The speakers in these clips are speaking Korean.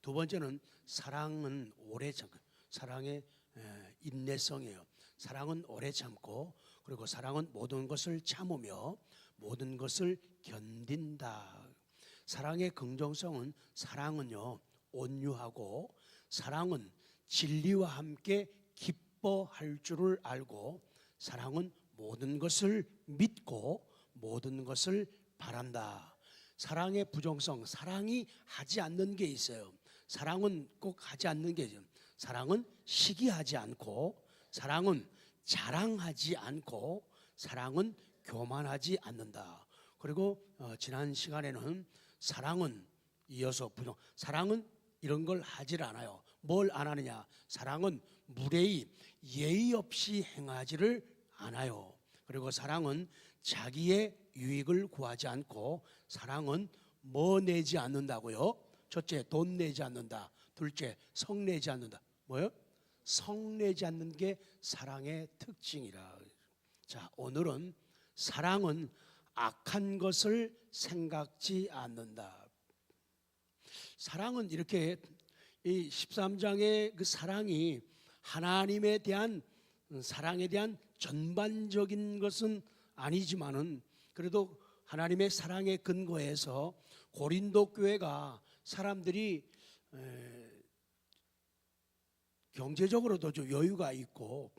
두 번째는 사랑은 오래 참고, 사랑의 인내성이에요. 사랑은 오래 참고, 그리고 사랑은 모든 것을 참으며 모든 것을 견딘다. 사랑의 긍정성은, 사랑은요 온유하고, 사랑은 진리와 함께 기뻐할 줄을 알고, 사랑은 모든 것을 믿고 모든 것을 바란다. 사랑의 부정성, 사랑이 하지 않는 게 있어요. 사랑은 꼭 하지 않는 게 있어요. 사랑은 시기하지 않고, 사랑은 자랑하지 않고, 사랑은 교만하지 않는다. 그리고 지난 시간에는 사랑은 이어서 부정, 사랑은 이런 걸 하질 않아요. 뭘 안 하느냐? 사랑은 무례히 예의 없이 행하지를 않아요. 그리고 사랑은 자기의 유익을 구하지 않고, 사랑은 뭐 내지 않는다고요? 첫째, 돈 내지 않는다. 둘째, 성 내지 않는다. 뭐요? 성 내지 않는 게 사랑의 특징이라. 자, 오늘은 사랑은 악한 것을 생각지 않는다. 사랑은 이렇게 이 13장의 그 사랑이 하나님에 대한 사랑에 대한 전반적인 것은 아니지만은, 그래도 하나님의 사랑의 근거에서 고린도 교회가 사람들이 경제적으로도 좀 여유가 있고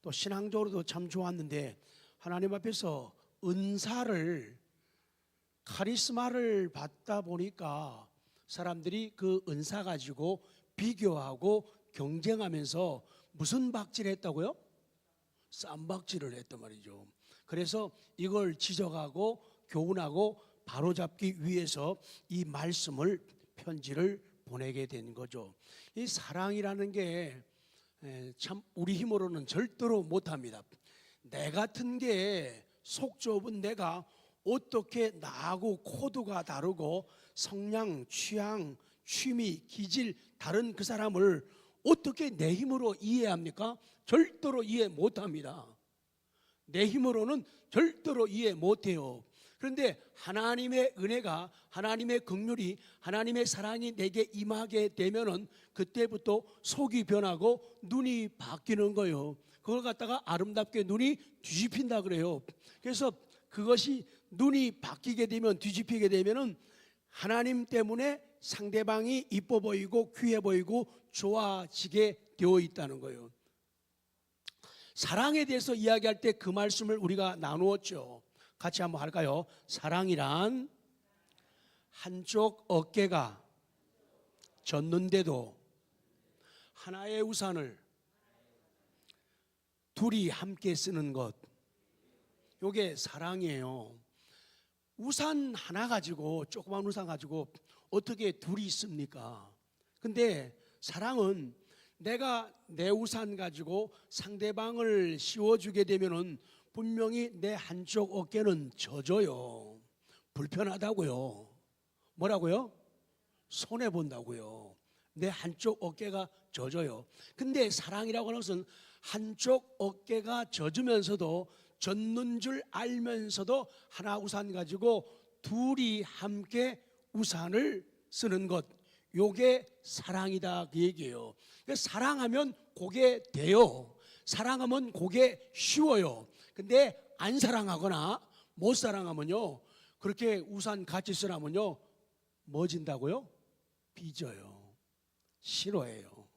또 신앙적으로도 참 좋았는데, 하나님 앞에서 은사를, 카리스마를 받다 보니까 사람들이 그 은사 가지고 비교하고 경쟁하면서 무슨 박질을 했다고요? 쌈박질을 했단 말이죠. 그래서 이걸 지적하고 교훈하고 바로잡기 위해서 이 말씀을, 편지를 보내게 된 거죠. 이 사랑이라는 게 참 우리 힘으로는 절대로 못합니다. 내 같은 게 속 좁은 내가 어떻게 나하고 코드가 다르고 성향, 취향, 취미, 기질 다른 그 사람을 어떻게 내 힘으로 이해합니까? 절대로 이해 못합니다. 내 힘으로는 절대로 이해 못해요. 그런데 하나님의 은혜가, 하나님의 긍휼이, 하나님의 사랑이 내게 임하게 되면은 그때부터 속이 변하고 눈이 바뀌는 거예요. 그걸 갖다가 아름답게 눈이 뒤집힌다 그래요. 그래서 그것이 눈이 바뀌게 되면, 뒤집히게 되면은 하나님 때문에 상대방이 이뻐 보이고 귀해 보이고 좋아지게 되어 있다는 거예요. 사랑에 대해서 이야기할 때 그 말씀을 우리가 나누었죠. 같이 한번 할까요? 사랑이란 한쪽 어깨가 젖는데도 하나의 우산을 둘이 함께 쓰는 것, 이게 사랑이에요. 우산 하나 가지고, 조그만 우산 가지고 어떻게 둘이 있습니까? 근데 사랑은 내가 내 우산 가지고 상대방을 씌워주게 되면은 분명히 내 한쪽 어깨는 젖어요. 불편하다고요. 뭐라고요? 손해본다고요. 내 한쪽 어깨가 젖어요. 근데 사랑이라고 하는 것은 한쪽 어깨가 젖으면서도, 젖는 줄 알면서도 하나 우산 가지고 둘이 함께 우산을 쓰는 것, 요게 사랑이다 그 얘기예요. 사랑하면 그게 돼요. 사랑하면 그게 쉬워요. 근데 안 사랑하거나 못 사랑하면요, 그렇게 우산 같이 쓰라면요, 뭐 진다고요? 삐져요. 싫어해요.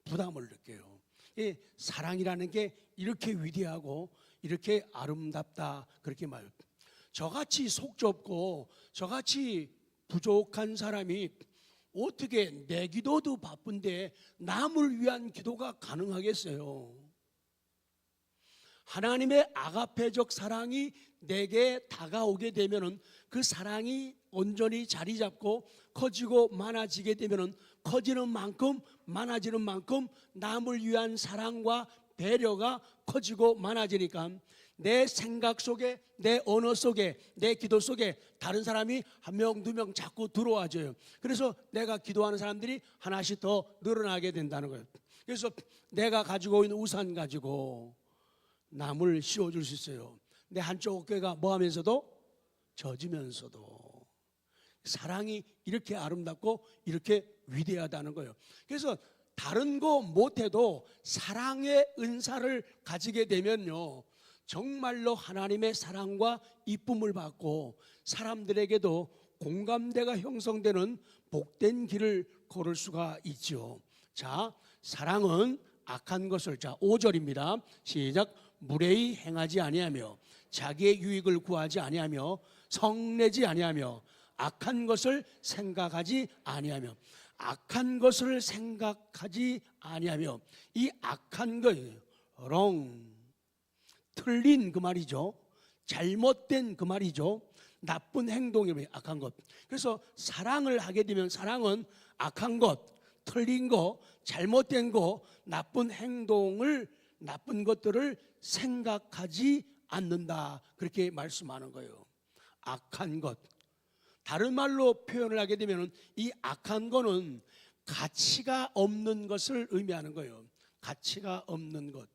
부담을 느껴요. 이 사랑이라는 게 이렇게 위대하고 이렇게 아름답다 그렇게 말. 저같이 속 좁고 저같이 부족한 사람이 어떻게 내 기도도 바쁜데 남을 위한 기도가 가능하겠어요? 하나님의 아가페적 사랑이 내게 다가오게 되면은, 그 사랑이 온전히 자리 잡고 커지고 많아지게 되면은, 커지는 만큼 많아지는 만큼 남을 위한 사랑과 배려가 커지고 많아지니까 내 생각 속에, 내 언어 속에, 내 기도 속에 다른 사람이 한 명, 두 명 자꾸 들어와줘요. 그래서 내가 기도하는 사람들이 하나씩 더 늘어나게 된다는 거예요. 그래서 내가 가지고 있는 우산 가지고 남을 씌워줄 수 있어요. 내 한쪽 어깨가 뭐 하면서도? 젖으면서도. 사랑이 이렇게 아름답고 이렇게 위대하다는 거예요. 그래서 다른 거 못해도 사랑의 은사를 가지게 되면요, 정말로 하나님의 사랑과 이쁨을 받고 사람들에게도 공감대가 형성되는 복된 길을 걸을 수가 있죠. 자, 사랑은 악한 것을, 자 5절입니다. 시작. 무례히 행하지 아니하며 자기의 유익을 구하지 아니하며 성내지 아니하며 악한 것을 생각하지 아니하며, 악한 것을 생각하지 아니하며, 이 악한 것, wrong, 틀린 그 말이죠. 잘못된 그 말이죠. 나쁜 행동이면 악한 것. 그래서 사랑을 하게 되면 사랑은 악한 것, 틀린 거, 잘못된 거, 나쁜 행동을, 나쁜 것들을 생각하지 않는다, 그렇게 말씀하는 거예요. 악한 것. 다른 말로 표현을 하게 되면 이 악한 거는 가치가 없는 것을 의미하는 거예요. 가치가 없는 것.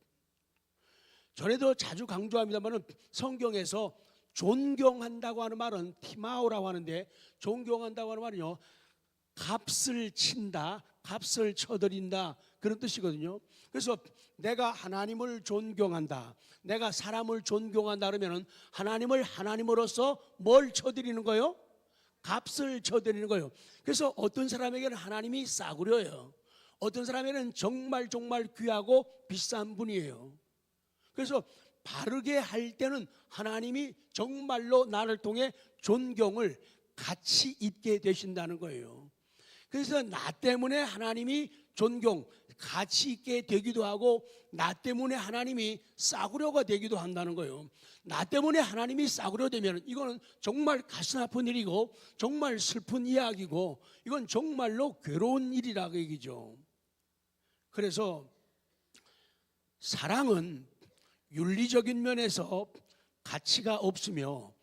전에도 자주 강조합니다만 성경에서 존경한다고 하는 말은 티마오라고 하는데, 존경한다고 하는 말은요, 값을 친다, 값을 쳐드린다, 그런 뜻이거든요. 그래서 내가 하나님을 존경한다, 내가 사람을 존경한다 그러면 하나님을 하나님으로서 뭘 쳐드리는 거예요? 값을 쳐드리는 거예요. 그래서 어떤 사람에게는 하나님이 싸구려예요. 어떤 사람에게는 정말 귀하고 비싼 분이에요. 그래서 바르게 할 때는 하나님이 정말로 나를 통해 존경을 가치 있게 되신다는 거예요. 그래서 나 때문에 하나님이 존경, 가치 있게 되기도 하고, 나 때문에 하나님이 싸구려가 되기도 한다는 거예요. 나 때문에 하나님이 싸구려 되면 이거는 정말 가슴 아픈 일이고 정말 슬픈 이야기고, 이건 정말로 괴로운 일이라고 얘기죠. 그래서 사랑은 윤리적인 면에서 가치가 없으며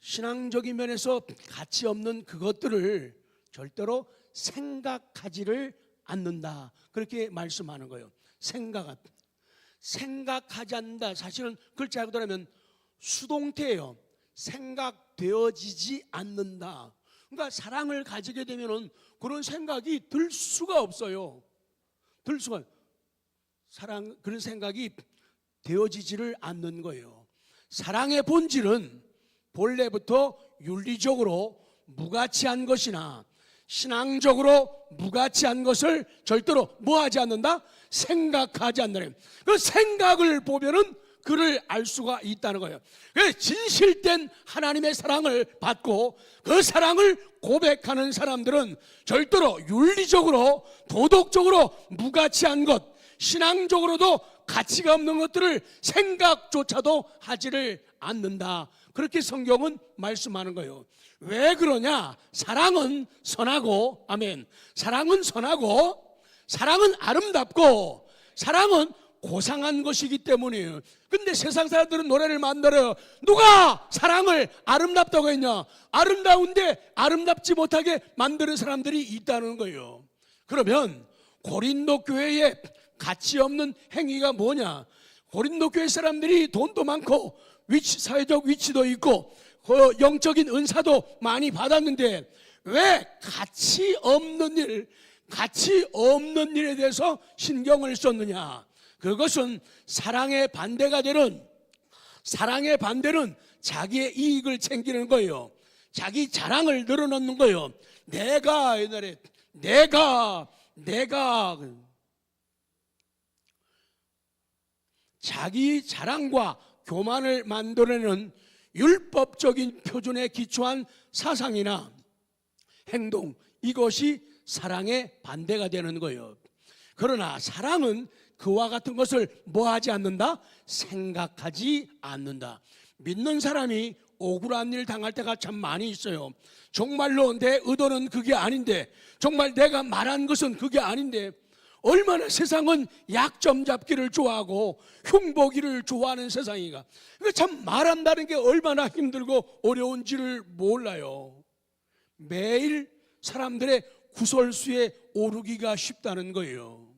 신앙적인 면에서 가치 없는 그것들을 절대로 생각하지를 않는다, 그렇게 말씀하는 거예요. 생각하지 않는다, 사실은 글자 그대로 하면 수동태예요. 생각되어지지 않는다. 그러니까 사랑을 가지게 되면은 그런 생각이 들 수가 없어요. 들 수가, 그런 생각이 되어지지를 않는 거예요. 사랑의 본질은 본래부터 윤리적으로 무가치한 것이나 신앙적으로 무가치한 것을 절대로 뭐하지 않는다? 생각하지 않는다. 그 생각을 보면은 그를 알 수가 있다는 거예요. 진실된 하나님의 사랑을 받고 그 사랑을 고백하는 사람들은 절대로 윤리적으로 도덕적으로 무가치한 것, 신앙적으로도 가치가 없는 것들을 생각조차도 하지를 않는다, 그렇게 성경은 말씀하는 거예요. 왜 그러냐? 사랑은 선하고, 아멘, 사랑은 선하고 사랑은 아름답고 사랑은 고상한 것이기 때문이에요. 근데 세상 사람들은 노래를 만들어요. 누가 사랑을 아름답다고 했냐? 아름다운데 아름답지 못하게 만드는 사람들이 있다는 거예요. 그러면 고린도 교회에 가치 없는 행위가 뭐냐? 고린도 교회 사람들이 돈도 많고 사회적 위치도 있고 영적인 은사도 많이 받았는데 왜 가치 없는 일에 대해서 신경을 썼느냐? 그것은 사랑의 반대는 자기의 이익을 챙기는 거예요. 자기 자랑을 늘어놓는 거예요. 내가 자기 자랑과 교만을 만들어내는 율법적인 표준에 기초한 사상이나 행동, 이것이 사랑의 반대가 되는 거예요. 그러나 사랑은 그와 같은 것을 뭐하지 않는다? 생각하지 않는다. 믿는 사람이 억울한 일 당할 때가 참 많이 있어요. 정말로 내 의도는 그게 아닌데, 정말 내가 말한 것은 그게 아닌데, 얼마나 세상은 약점 잡기를 좋아하고 흉보기를 좋아하는 세상이가. 참 말한다는 게 얼마나 힘들고 어려운지를 몰라요. 매일 사람들의 구설수에 오르기가 쉽다는 거예요.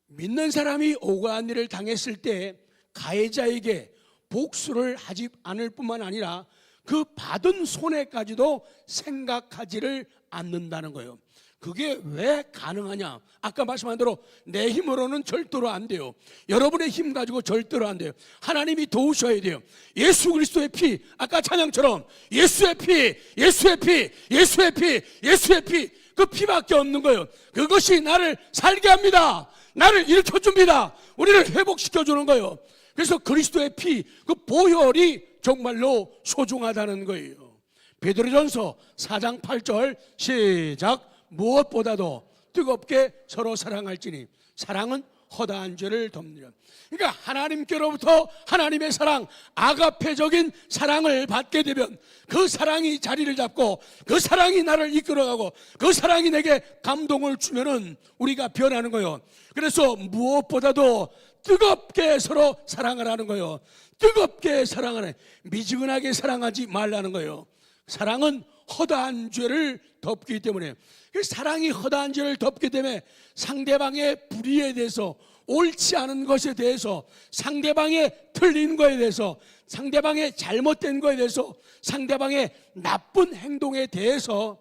믿는 사람이 억울한 일을 당했을 때 가해자에게 복수를 하지 않을 뿐만 아니라 그 받은 손해까지도 생각하지를 않는다는 거예요. 그게 왜 가능하냐? 아까 말씀한 대로 내 힘으로는 절대로 안 돼요. 여러분의 힘 가지고 절대로 안 돼요. 하나님이 도우셔야 돼요. 예수 그리스도의 피, 아까 찬양처럼 예수의 피, 예수의 피, 예수의 피, 예수의 피, 그 피밖에 없는 거예요. 그것이 나를 살게 합니다. 나를 일으켜줍니다. 우리를 회복시켜주는 거예요. 그래서 그리스도의 피, 그 보혈이 정말로 소중하다는 거예요. 베드로전서 4장 8절 시작. 무엇보다도 뜨겁게 서로 사랑할지니 사랑은 허다한 죄를 덮느니라. 그러니까 하나님께로부터 하나님의 사랑, 아가페적인 사랑을 받게 되면 그 사랑이 자리를 잡고 그 사랑이 나를 이끌어가고 그 사랑이 내게 감동을 주면은 우리가 변하는 거예요. 그래서 무엇보다도 뜨겁게 서로 사랑하라는 거예요. 뜨겁게 사랑하라. 미지근하게 사랑하지 말라는 거예요. 사랑은 허다한 죄를 덮기 때문에, 사랑이 허다한 죄를 덮기 때문에 상대방의 불의에 대해서, 옳지 않은 것에 대해서, 상대방의 틀린 거에 대해서, 상대방의 잘못된 거에 대해서, 상대방의 나쁜 행동에 대해서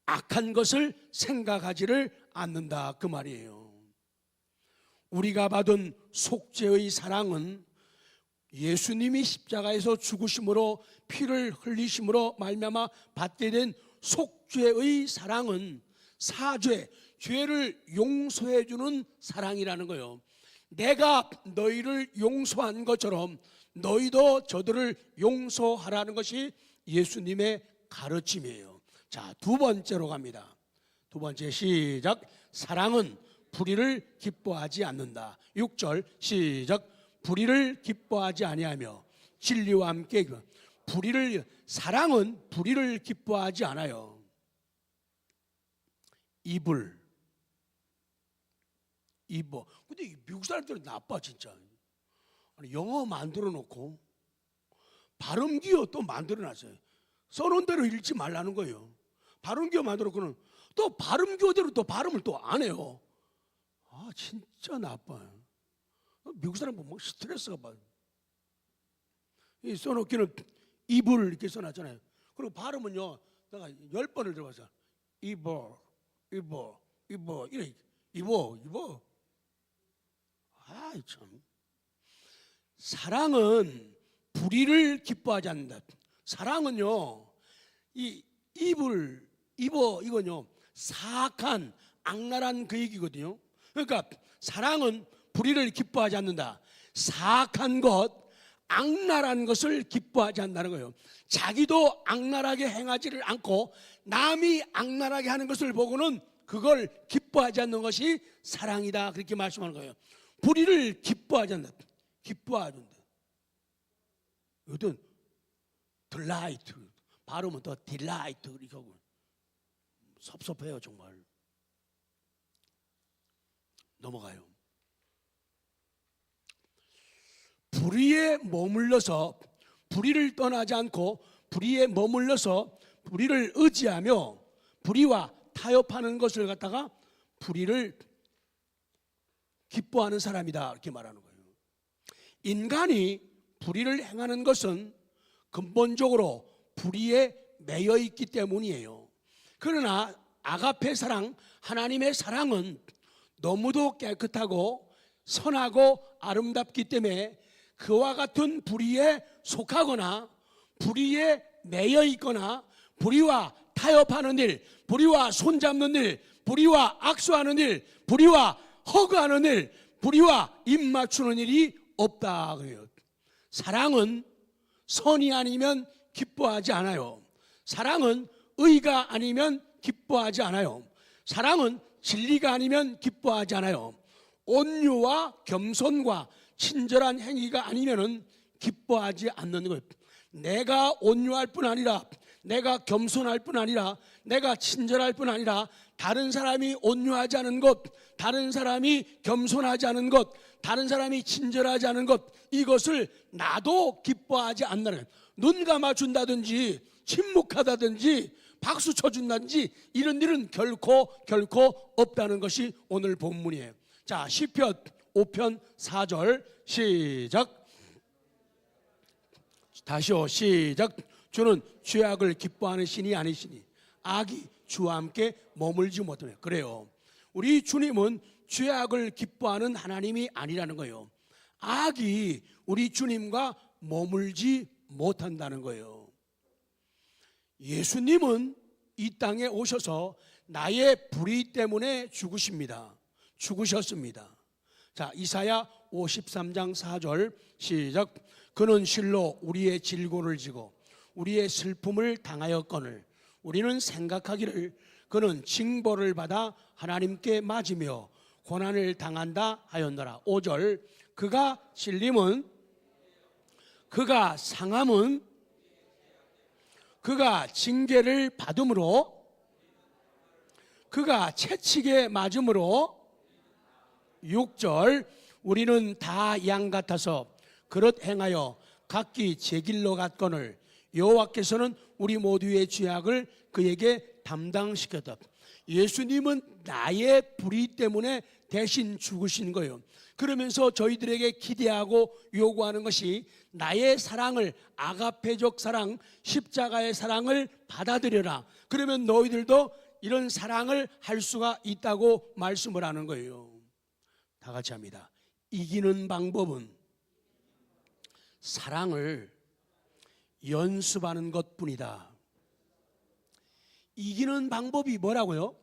악한 것을 생각하지를 않는다, 그 말이에요. 우리가 받은 속죄의 사랑은 예수님이 십자가에서 죽으심으로 피를 흘리심으로 말미암아 받게 된 속죄의 사랑은 사죄, 죄를 용서해 주는 사랑이라는 거예요. 내가 너희를 용서한 것처럼 너희도 저들을 용서하라는 것이 예수님의 가르침이에요. 자, 두 번째로 갑니다. 두 번째 시작. 사랑은 불의를 기뻐하지 않는다. 6절 시작. 불의를 기뻐하지 아니하며 진리와 함께 사랑은 불의를 기뻐하지 않아요. 이불 근데 미국 사람들은 나빠 진짜. 영어 만들어 놓고 발음기호 또 만들어 놨어요. 써놓은 대로 읽지 말라는 거예요. 발음기호 만들어 놓고는 또 발음기호대로 또 발음을 또 안 해요. 아 진짜 나빠요. 미국 사람 보면 스트레스가 받아요. 이 써놓기는 이불 이렇게 써놨잖아요. 그리고 발음은요, 내가 10번을 들어봤어. 이보. 아이 참. 사랑은 불의를 기뻐하지 않는다. 사랑은요, 이 이불, 이건요, 사악한, 악랄한 그 얘기거든요. 그러니까 사랑은 불의를 기뻐하지 않는다. 사악한 것, 악랄한 것을 기뻐하지 않는다는 거예요. 자기도 악랄하게 행하지를 않고 남이 악랄하게 하는 것을 보고는 그걸 기뻐하지 않는 것이 사랑이다, 그렇게 말씀하는 거예요. 불의를 기뻐하지 않는다. 기뻐하지 않는다. 이것은 딜라이트, 발음은 더 딜라이트 이렇게 하고 섭섭해요 정말. 넘어가요. 불의에 머물러서 불의를 떠나지 않고 불의에 머물러서 불의를 의지하며 불의와 타협하는 것을 갖다가 불의를 기뻐하는 사람이다, 이렇게 말하는 거예요. 인간이 불의를 행하는 것은 근본적으로 불의에 매여 있기 때문이에요. 그러나 아가페 사랑, 하나님의 사랑은 너무도 깨끗하고 선하고 아름답기 때문에 그와 같은 불의에 속하거나 불의에 매여 있거나 불의와 타협하는 일, 불의와 손잡는 일, 불의와 악수하는 일, 불의와 허그하는 일, 불의와 입 맞추는 일이 없다 그래요. 사랑은 선이 아니면 기뻐하지 않아요. 사랑은 의가 아니면 기뻐하지 않아요. 사랑은 진리가 아니면 기뻐하지 않아요. 온유와 겸손과 친절한 행위가 아니면은 기뻐하지 않는 거예요. 내가 온유할 뿐 아니라, 내가 겸손할 뿐 아니라, 내가 친절할 뿐 아니라 다른 사람이 온유하지 않은 것, 다른 사람이 겸손하지 않은 것, 다른 사람이 친절하지 않은 것, 이것을 나도 기뻐하지 않는 거예요. 눈 감아준다든지 침묵하다든지 박수 쳐준다든지 이런 일은 결코 없다는 것이 오늘 본문이에요. 자, 시편 5편 4절 시작. 다시요. 시작. 주는 죄악을 기뻐하는 신이 아니시니 악이 주와 함께 머물지 못하며. 그래요. 우리 주님은 죄악을 기뻐하는 하나님이 아니라는 거예요. 악이 우리 주님과 머물지 못한다는 거예요. 예수님은 이 땅에 오셔서 나의 불의 때문에 죽으십니다. 죽으셨습니다. 자, 이사야 53장 4절 시작. 그는 실로 우리의 질고를 지고 우리의 슬픔을 당하였거늘 우리는 생각하기를 그는 징벌을 받아 하나님께 맞으며 고난을 당한다 하였노라. 5절. 그가찔림은, 그가 상함은, 그가 징계를 받음으로, 그가 채찍에 맞음으로. 6절. 우리는 다 양 같아서 그릇 행하여 각기 제 길로 갔거늘 여호와께서는 우리 모두의 죄악을 그에게 담당시켰다. 예수님은 나의 불의 때문에 대신 죽으신 거예요. 그러면서 저희들에게 기대하고 요구하는 것이 나의 사랑을, 아가페적 사랑, 십자가의 사랑을 받아들여라. 그러면 너희들도 이런 사랑을 할 수가 있다고 말씀을 하는 거예요. 다 같이 합니다. 이기는 방법은 사랑을 연습하는 것뿐이다. 이기는 방법이 뭐라고요?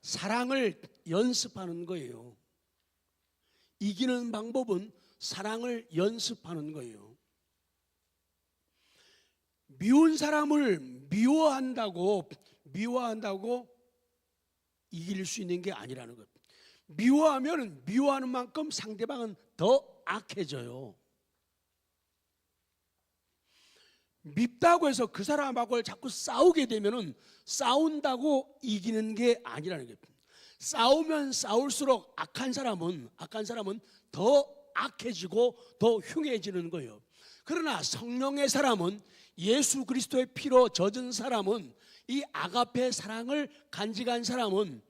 사랑을 연습하는 거예요. 이기는 방법은 사랑을 연습하는 거예요. 미운 사람을 미워한다고 이길 수 있는 게 아니라는 것. 미워하면 미워하는 만큼 상대방은 더 악해져요. 밉다고 해서 그 사람하고 자꾸 싸우게 되면은 싸운다고 이기는 게 아니라는 거예요. 싸우면 싸울수록 악한 사람은 더 악해지고 더 흉해지는 거예요. 그러나 성령의 사람은, 예수 그리스도의 피로 젖은 사람은, 이 아가페 사랑을 간직한 사람은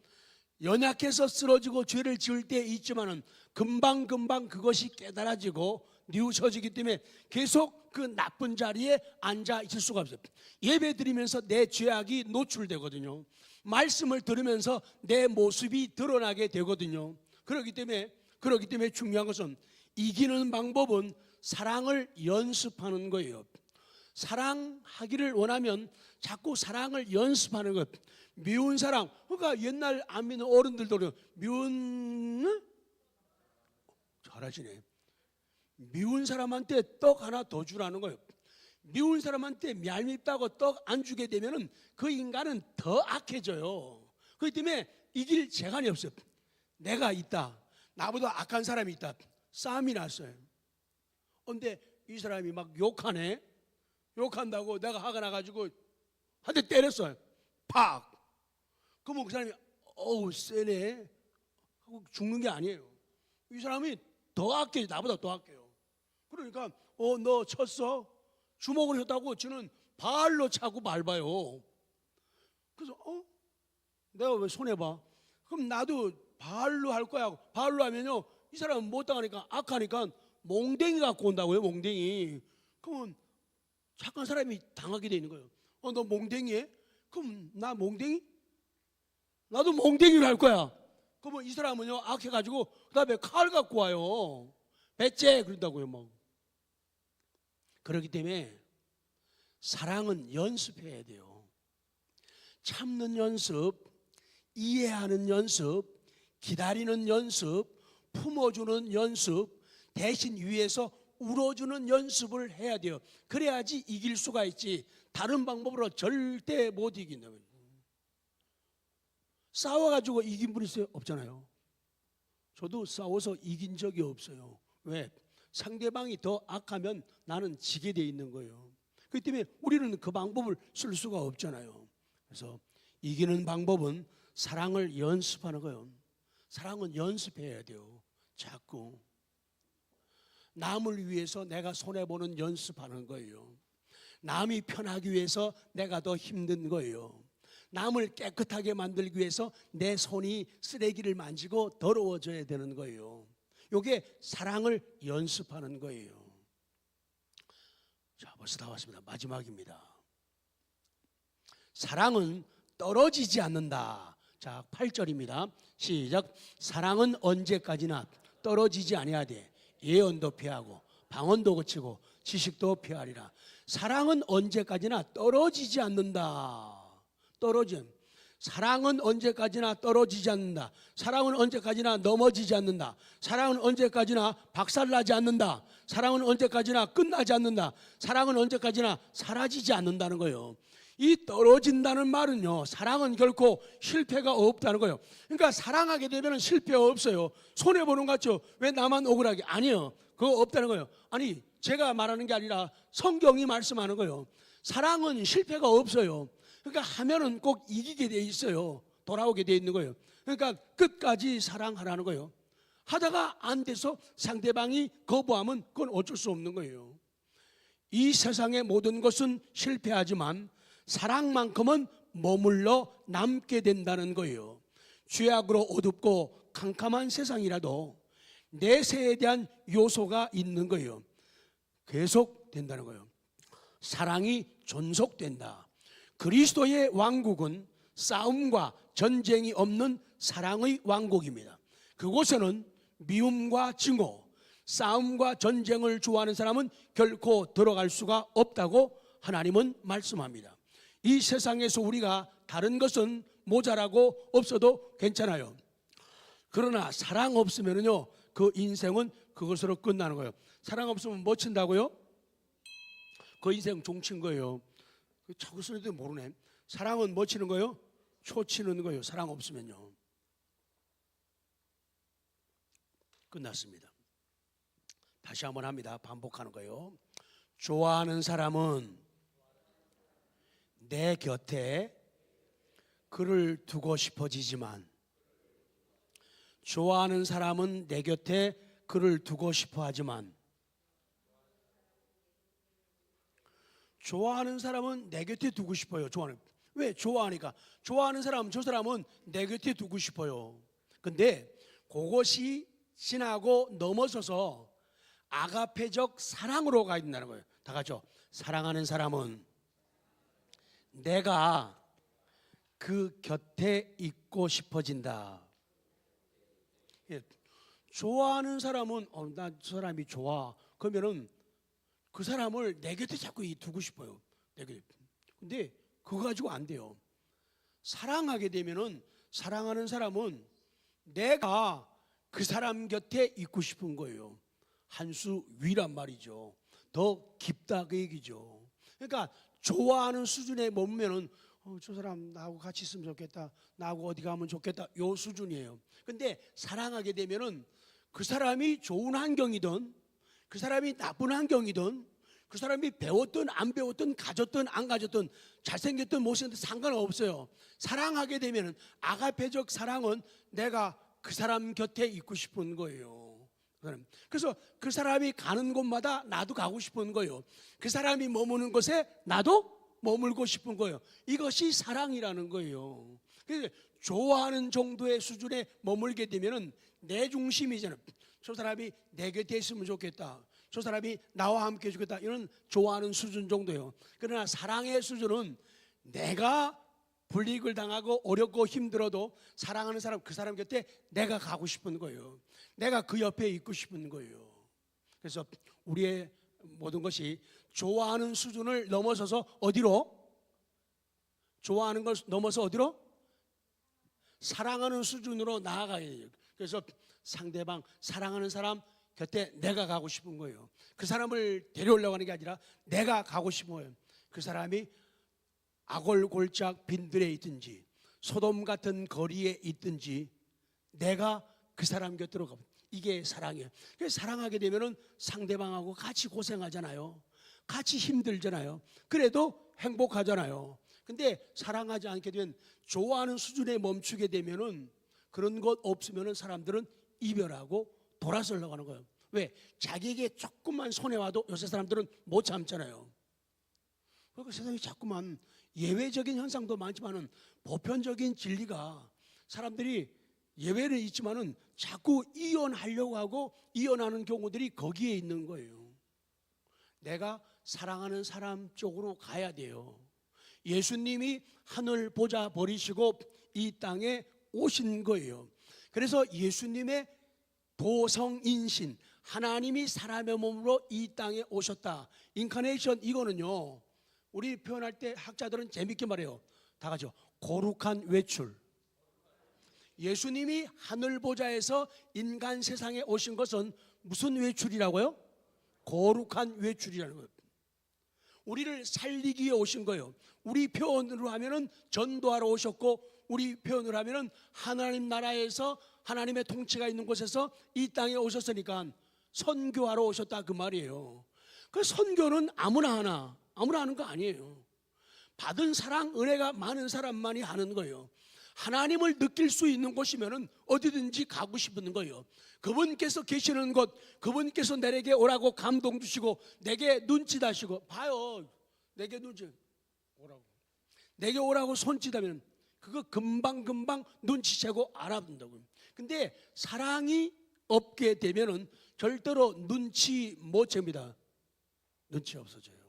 연약해서 쓰러지고 죄를 지을 때 있지만은 금방 그것이 깨달아지고 뉘우쳐지기 때문에 계속 그 나쁜 자리에 앉아 있을 수가 없어요. 예배 드리면서 내 죄악이 노출되거든요. 말씀을 들으면서 내 모습이 드러나게 되거든요. 그렇기 때문에 중요한 것은 이기는 방법은 사랑을 연습하는 거예요. 사랑하기를 원하면 자꾸 사랑을 연습하는 것. 미운 사람, 그러니까 옛날 안 믿는 어른들도 잘하시네. 미운 사람한테 떡 하나 더 주라는 거예요. 미운 사람한테 얄밉다고 떡 안 주게 되면은 그 인간은 더 악해져요. 그렇기 때문에 이길 재간이 없어요. 내가 있다, 나보다 악한 사람이 있다, 싸움이 났어요. 그런데 이 사람이 막 욕하네. 욕한다고 내가 화가 나가지고 한 대 때렸어요. 팍. 그러면 그 사람이 어우 세네 하고 죽는 게 아니에요. 이 사람이 더 악해요. 나보다 더 악해요. 그러니까 너 쳤어? 주먹을 했다고 저는 발로 차고 밟아요. 그래서 내가 왜 손해봐? 그럼 나도 발로 할 거야. 발로 하면요 이 사람은 못 당하니까 악하니까 몽댕이 갖고 온다고요. 몽댕이. 그러면 착한 사람이 당하게 되는 거예요. 너 몽댕이해? 그럼 나 몽댕이? 나도 몽댕이를 할 거야. 그러면 이 사람은요 악해가지고 그 다음에 칼 갖고 와요. 배째 그런다고요. 뭐. 그렇기 때문에 사랑은 연습해야 돼요. 참는 연습, 이해하는 연습, 기다리는 연습, 품어주는 연습, 대신 위에서 울어주는 연습을 해야 돼요. 그래야지 이길 수가 있지. 다른 방법으로 절대 못 이긴다. 싸워가지고 이긴 분 있어요? 없잖아요. 저도 싸워서 이긴 적이 없어요. 왜? 상대방이 더 악하면 나는 지게 돼 있는 거예요. 그렇기 때문에 우리는 그 방법을 쓸 수가 없잖아요. 그래서 이기는 방법은 사랑을 연습하는 거예요. 사랑은 연습해야 돼요. 자꾸 남을 위해서 내가 손해보는 연습하는 거예요. 남이 편하기 위해서 내가 더 힘든 거예요. 남을 깨끗하게 만들기 위해서 내 손이 쓰레기를 만지고 더러워져야 되는 거예요. 이게 사랑을 연습하는 거예요. 자, 벌써 다 왔습니다. 마지막입니다. 사랑은 떨어지지 않는다. 자, 8절입니다. 시작. 사랑은 언제까지나 떨어지지 아니하되 예언도 피하고 방언도 그치고 지식도 피하리라. 사랑은 언제까지나 떨어지지 않는다. 사랑은 언제까지나 떨어지지 않는다. 사랑은 언제까지나 넘어지지 않는다. 사랑은 언제까지나 박살나지 않는다. 사랑은 언제까지나 끝나지 않는다. 사랑은 언제까지나 사라지지 않는다는 거예요. 이 떨어진다는 말은요, 사랑은 결코 실패가 없다는 거예요. 그러니까 사랑하게 되면 실패가 없어요. 손해보는 것 같죠? 왜 나만 억울하게? 아니요, 그거 없다는 거예요. 아니, 제가 말하는 게 아니라 성경이 말씀하는 거예요. 사랑은 실패가 없어요. 그러니까 하면은 꼭 이기게 돼 있어요. 돌아오게 돼 있는 거예요. 그러니까 끝까지 사랑하라는 거예요. 하다가 안 돼서 상대방이 거부하면 그건 어쩔 수 없는 거예요. 이 세상의 모든 것은 실패하지만 사랑만큼은 머물러 남게 된다는 거예요. 죄악으로 어둡고 캄캄한 세상이라도 내세에 대한 요소가 있는 거예요. 계속 된다는 거예요. 사랑이 존속된다. 그리스도의 왕국은 싸움과 전쟁이 없는 사랑의 왕국입니다. 그곳에는 미움과 증오, 싸움과 전쟁을 좋아하는 사람은 결코 들어갈 수가 없다고 하나님은 말씀합니다. 이 세상에서 우리가 다른 것은 모자라고 없어도 괜찮아요. 그러나 사랑 없으면요, 그 인생은 그것으로 끝나는 거예요. 사랑 없으면 뭐 친다고요? 그 인생 종친 거예요. 저것을 모르네. 사랑은 뭐 치는 거예요? 초 치는 거예요. 사랑 없으면요. 끝났습니다. 다시 한번 합니다. 반복하는 거예요. 좋아하는 사람은 내 곁에 그를 두고 싶어지지만, 좋아하는 사람은 내 곁에 그를 두고 싶어 하지만, 좋아하는 사람은 내 곁에 두고 싶어요. 왜? 좋아하니까. 좋아하는 사람은, 저 사람은 내 곁에 두고 싶어요. 근데 그것이 지나고 넘어서서 아가페적 사랑으로 가 있다는 거예요. 다 같이요. 사랑하는 사람은 내가 그 곁에 있고 싶어진다. 예, 좋아하는 사람은 나 저 사람이 좋아. 그러면은 그 사람을 내 곁에 자꾸 두고 싶어요. 내 곁에. 근데 그거 가지고 안 돼요. 사랑하게 되면은, 사랑하는 사람은 내가 그 사람 곁에 있고 싶은 거예요. 한 수 위란 말이죠. 더 깊다 그 얘기죠. 그러니까 좋아하는 수준에 머무면은 저 사람 나하고 같이 있으면 좋겠다, 나하고 어디 가면 좋겠다, 요 수준이에요. 근데 사랑하게 되면은 그 사람이 좋은 환경이든 그 사람이 나쁜 환경이든 그 사람이 배웠든 안 배웠든 가졌든 안 가졌든 잘생겼든 못생겼든 상관없어요. 사랑하게 되면은 아가페적 사랑은 내가 그 사람 곁에 있고 싶은 거예요. 그래서 그 사람이 가는 곳마다 나도 가고 싶은 거예요. 그 사람이 머무는 곳에 나도 머물고 싶은 거예요. 이것이 사랑이라는 거예요. 그래서 좋아하는 정도의 수준에 머물게 되면은 내 중심이잖아요. 저 사람이 내 곁에 있으면 좋겠다, 저 사람이 나와 함께 해주겠다, 이런 좋아하는 수준 정도예요. 그러나 사랑의 수준은 내가 불이익을 당하고 어렵고 힘들어도 사랑하는 사람, 그 사람 곁에 내가 가고 싶은 거예요. 내가 그 옆에 있고 싶은 거예요. 그래서 우리의 모든 것이 좋아하는 수준을 넘어서서 어디로? 좋아하는 걸 넘어서 어디로? 사랑하는 수준으로 나아가야 돼요. 그래서 상대방, 사랑하는 사람 곁에 내가 가고 싶은 거예요. 그 사람을 데려오려고 하는 게 아니라 내가 가고 싶은 거예요. 그 사람이 아골골짝 빈들에 있든지 소돔 같은 거리에 있든지 내가 그 사람 곁으로 가면, 이게 사랑이에요. 그래서 사랑하게 되면은 상대방하고 같이 고생하잖아요. 같이 힘들잖아요. 그래도 행복하잖아요. 근데 사랑하지 않게 되면, 좋아하는 수준에 멈추게 되면은, 그런 것 없으면은 사람들은 이별하고 돌아서려고 하는 거예요. 왜? 자기에게 조금만 손해와도 요새 사람들은 못 참잖아요. 그러니까 세상에 자꾸만 예외적인 현상도 많지만은 보편적인 진리가, 사람들이 예외는 있지만은 자꾸 이혼하려고 하고 이혼하는 경우들이 거기에 있는 거예요. 내가 사랑하는 사람 쪽으로 가야 돼요. 예수님이 하늘 보좌 버리시고 이 땅에 오신 거예요. 그래서 예수님의 도성인신, 하나님이 사람의 몸으로 이 땅에 오셨다. 인카네이션, 이거는요, 우리 표현할 때 학자들은 재밌게 말해요. 다 같이요. 거룩한 외출. 예수님이 하늘 보좌에서 인간 세상에 오신 것은 무슨 외출이라고요? 거룩한 외출이라는 거예요. 우리를 살리기 위해 오신 거예요. 우리 표현으로 하면은 전도하러 오셨고, 우리 표현으로 하면은 하나님 나라에서 하나님의 통치가 있는 곳에서 이 땅에 오셨으니까 선교하러 오셨다 그 말이에요. 그 선교는 아무나 하는 거 아니에요. 받은 사랑, 은혜가 많은 사람만이 하는 거예요. 하나님을 느낄 수 있는 곳이면은 어디든지 가고 싶은 거예요. 그분께서 계시는 곳, 그분께서 내게 오라고 감동 주시고 내게 눈치 다시고, 봐요, 내게 눈치 오라고, 내게 오라고 손짓하면 그거 금방 눈치채고 알아본다고요. 근데 사랑이 없게 되면은 절대로 눈치 못 챕니다. 눈치 없어져요.